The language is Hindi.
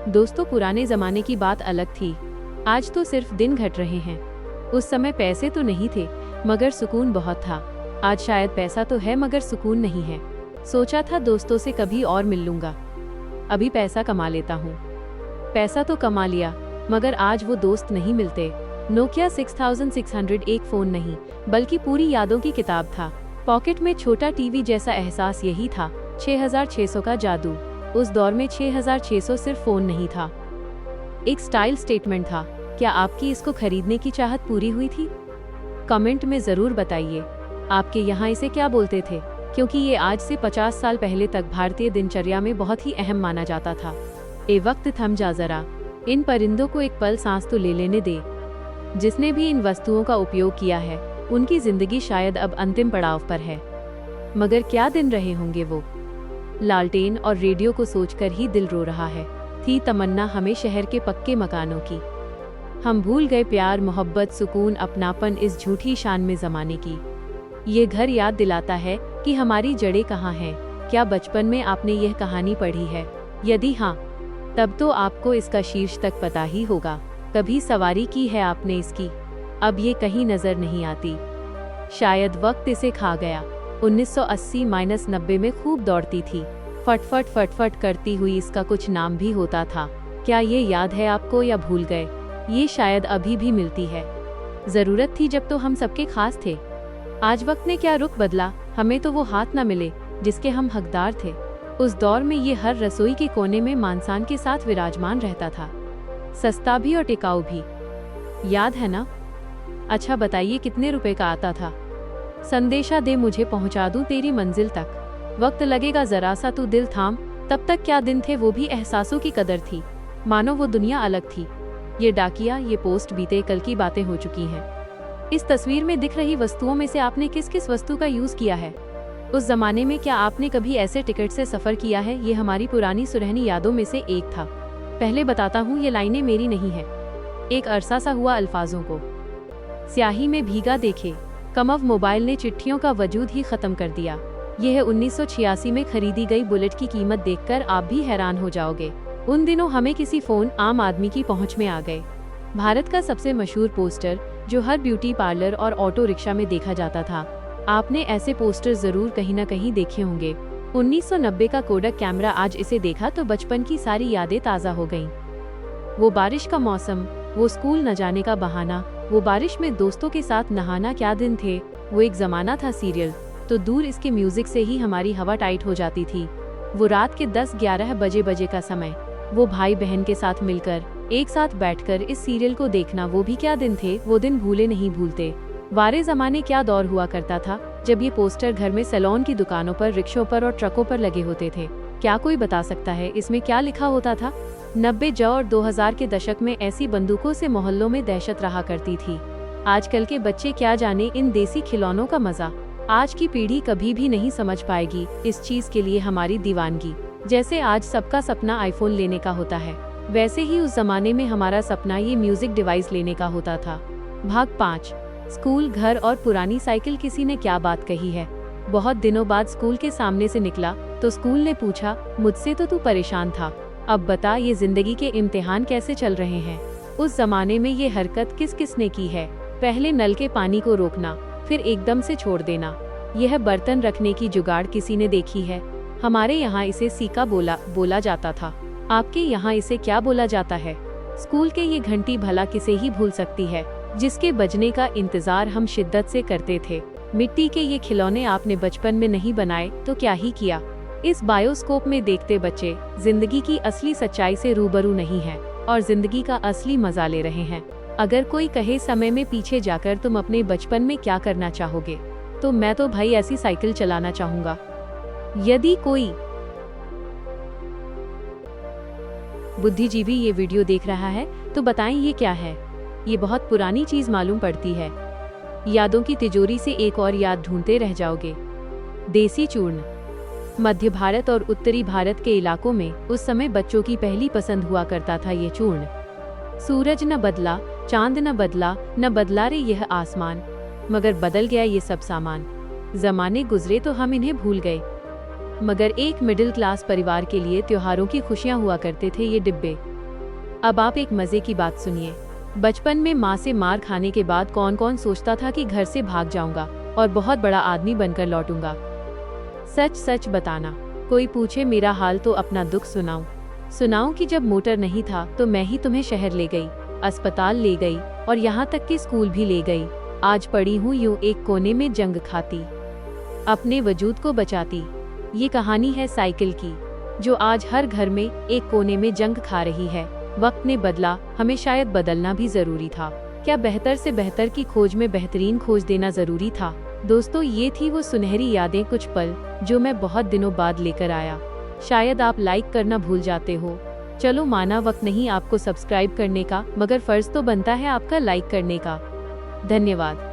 दोस्तों, पुराने जमाने की बात अलग थी। आज तो सिर्फ दिन घट रहे हैं। उस समय पैसे तो नहीं थे, मगर सुकून बहुत था। आज शायद पैसा तो है मगर सुकून नहीं है। सोचा था दोस्तों से कभी और मिल लूंगा, अभी पैसा कमा लेता हूँ। पैसा तो कमा लिया, मगर आज वो दोस्त नहीं मिलते। नोकिया 6600 एक फोन नहीं, बल्कि पूरी यादों की किताब था। पॉकेट में छोटा टीवी जैसा एहसास यही था। 6600 का जादू। उस दौर में 6600 सिर्फ फोन नहीं था, एक स्टाइल स्टेटमेंट था। क्या आपकी इसको खरीदने की चाहत पूरी हुई थी? कमेंट में जरूर बताइए, आपके यहाँ इसे क्या बोलते थे, क्योंकि ये आज से 50 साल पहले तक भारतीय दिनचर्या में बहुत ही अहम माना जाता था। ए वक्त थम जा जरा, इन परिंदों को एक पल सांस तो ले लेने दे। जिसने भी इन वस्तुओं का उपयोग किया है, उनकी जिंदगी शायद अब अंतिम पड़ाव पर है। मगर क्या दिन रहे होंगे वो। लालटेन और रेडियो को सोचकर ही दिल रो रहा है। थी तमन्ना हमें शहर के पक्के मकानों की। हम भूल गए प्यार, मोहब्बत, सुकून, अपनापन इस झूठी शान में जमाने की। ये घर याद दिलाता है कि हमारी जड़ें कहाँ हैं। क्या बचपन में आपने यह कहानी पढ़ी है? यदि हाँ, तब तो आपको इसका शीर्ष तक पता ही होगा। कभी सवारी की है आपने इसकी? अब ये कहीं नजर नहीं आती। शायद वक्त इसे खा गया। 1980-90 में खूब दौड़ती थी, फटफट फटफट करती हुई। इसका कुछ नाम भी होता था। क्या ये याद है आपको या भूल गए? ये शायद अभी भी मिलती है। जरूरत थी जब तो हम सबके खास थे। आज वक्त ने क्या रुख बदला, हमें तो वो हाथ न मिले जिसके हम हकदार थे। उस दौर में ये हर रसोई के कोने में मानसान के साथ विराजमान रहता था, सस्ता भी और टिकाऊ भी। याद है ना? अच्छा बताइए, कितने रुपए का आता था? संदेशा दे मुझे, पहुंचा दूं तेरी मंजिल तक। वक्त लगेगा जरा सा, तू दिल थाम। तब तक क्या दिन थे, वो भी एहसासों की कदर थी। मानो वो दुनिया अलग थी। ये डाकिया, ये पोस्ट, बीते कल की बातें हो चुकी हैं। इस तस्वीर में दिख रही वस्तुओं में से आपने किस किस वस्तु का यूज किया है? उस जमाने में क्या आपने कभी ऐसे टिकट से सफर किया है? ये हमारी पुरानी सुनहरी यादों में से एक था। पहले बताता हूँ, ये लाइनें मेरी नहीं है। एक अरसा सा हुआ अल्फाजों को स्याही में भीगा देखे, कमव मोबाइल ने चिट्ठियों का वजूद ही खत्म कर दिया। यह है 1986 में खरीदी गई बुलेट की कीमत देखकर आप भी हैरान हो जाओगे। उन दिनों हमें किसी फोन आम आदमी की पहुंच में आ गए। भारत का सबसे मशहूर पोस्टर जो हर ब्यूटी पार्लर और ऑटो रिक्शा में देखा जाता था। आपने ऐसे पोस्टर जरूर कहीं न कहीं देखे होंगे। 1990 का कोडक कैमरा, आज इसे देखा तो बचपन की सारी यादें ताज़ा हो गईं। वो बारिश का मौसम, वो स्कूल न जाने का बहाना, वो बारिश में दोस्तों के साथ नहाना, क्या दिन थे। वो एक जमाना था सीरियल तो दूर, इसके म्यूजिक से ही हमारी हवा टाइट हो जाती थी। वो रात के 10-11 बजे का समय, वो भाई बहन के साथ मिलकर एक साथ बैठकर इस सीरियल को देखना, वो भी क्या दिन थे। वो दिन भूले नहीं भूलते। वारे जमाने क्या दौर हुआ करता था जब ये पोस्टर घर में, सैलून की दुकानों पर, रिक्शों पर और ट्रकों पर लगे होते थे। क्या कोई बता सकता है इसमें क्या लिखा होता था? 90 और 2000 के दशक में ऐसी बंदूकों से मोहल्लों में दहशत रहा करती थी। आजकल के बच्चे क्या जाने इन देसी खिलौनों का मजा। आज की पीढ़ी कभी भी नहीं समझ पाएगी इस चीज के लिए हमारी दीवानगी। जैसे आज सबका सपना आईफोन लेने का होता है, वैसे ही उस जमाने में हमारा सपना ये म्यूजिक डिवाइस लेने का होता था। भाग 5, स्कूल, घर और पुरानी साइकिल। किसी ने क्या बात कही है। बहुत दिनों बाद स्कूल के सामने से निकला तो स्कूल ने पूछा, मुझसे तो तू परेशान था, अब बता ये जिंदगी के इम्तिहान कैसे चल रहे हैं। उस जमाने में ये हरकत किस किस ने की है? पहले नल के पानी को रोकना, फिर एकदम से छोड़ देना। यह बर्तन रखने की जुगाड़ किसी ने देखी है? हमारे यहाँ इसे सीका बोला जाता था। आपके यहाँ इसे क्या बोला जाता है? स्कूल के ये घंटी भला किसे ही भूल सकती है, जिसके बजने का इंतजार हम शिद्दत से करते थे। मिट्टी के ये खिलौने आपने बचपन में नहीं बनाए तो क्या ही किया। इस बायोस्कोप में देखते बच्चे जिंदगी की असली सच्चाई से रूबरू नहीं है और जिंदगी का असली मजा ले रहे हैं। अगर कोई कहे समय में पीछे जाकर तुम अपने बचपन में क्या करना चाहोगे, तो मैं तो भाई ऐसी साइकिल चलाना चाहूंगा। यदि कोई बुद्धिजीवी ये वीडियो देख रहा है तो बताएं ये क्या है। ये बहुत पुरानी चीज मालूम पड़ती है। यादों की तिजोरी से एक और याद ढूंढते रह जाओगे। देसी चूर्ण। मध्य भारत और उत्तरी भारत के इलाकों में उस समय बच्चों की पहली पसंद हुआ करता था ये चूर्ण। सूरज न बदला, चांद न बदला, न बदला रे यह आसमान, मगर बदल गया ये सब सामान। जमाने गुजरे तो हम इन्हें भूल गए। मगर एक मिडिल क्लास परिवार के लिए त्योहारों की खुशियां हुआ करते थे ये डिब्बे। अब आप एक मजे की बात सुनिए। बचपन में माँ से मार खाने के बाद कौन कौन सोचता था कि घर से भाग जाऊंगा और बहुत बड़ा आदमी बनकर लौटूंगा। सच सच बताना। कोई पूछे मेरा हाल तो अपना दुख सुनाऊं कि जब मोटर नहीं था तो मैं ही तुम्हें शहर ले गई, अस्पताल ले गई और यहाँ तक कि स्कूल भी ले गई। आज पड़ी हूँ यूं एक कोने में जंग खाती, अपने वजूद को बचाती। ये कहानी है साइकिल की, जो आज हर घर में एक कोने में जंग खा रही है। वक्त ने बदला, हमें शायद बदलना भी जरूरी था। क्या बेहतर से बेहतर की खोज में बेहतरीन खोज देना जरूरी था? दोस्तों, ये थी वो सुनहरी यादें, कुछ पल जो मैं बहुत दिनों बाद लेकर आया। शायद आप लाइक करना भूल जाते हो। चलो, माना वक्त नहीं आपको सब्सक्राइब करने का, मगर फर्ज तो बनता है आपका लाइक करने का। धन्यवाद।